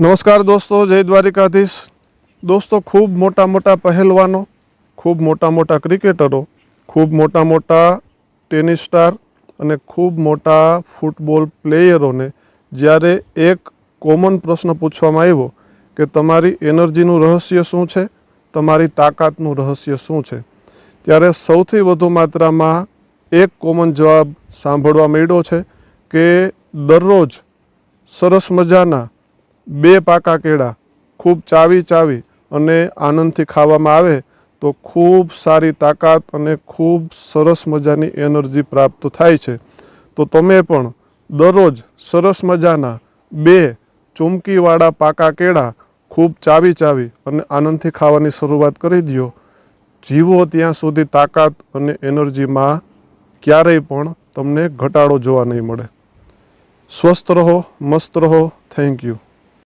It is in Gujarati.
नमस्कार दोस्तों, जय द्वारिकाधीश। दोस्तों, खूब मोटा मोटा पहलवानों, खूब मोटा क्रिकेटरों, खूब मोटा टेनिस स्टार અને ખૂબ મોટા ફૂટબોલ પ્લેયરોને જ્યારે એક કોમન પ્રશ્ન પૂછવામાં આવ્યો કે તમારી એનર્જીનું રહસ્ય શું છે, તમારી તાકાતનું રહસ્ય શું છે, ત્યારે સૌથી વધુ માત્રામાં એક કોમન જવાબ સાંભળવા મળ્યો છે કે દરરોજ સરસ મજાના 2 પાકા કેળા ખૂબ ચાવી અને આનંદથી ખાવામાં આવે તો ખૂબ સારી તાકાત અને ખૂબ સરસ મજાની એનર્જી પ્રાપ્ત થાય છે। તો તમે પણ દરરોજ સરસ મજાના 2 ચૂમકીવાળા પાકા કેળા ખૂબ ચાવી અને આનંદથી ખાવાની શરૂઆત કરી દો। જીવો ત્યાં સુધી તાકાત અને એનર્જીમાં ક્યારેય પણ તમને ઘટાડો જોવા નહીં મળે। સ્વસ્થ રહો, મસ્ત રહો। Thank you.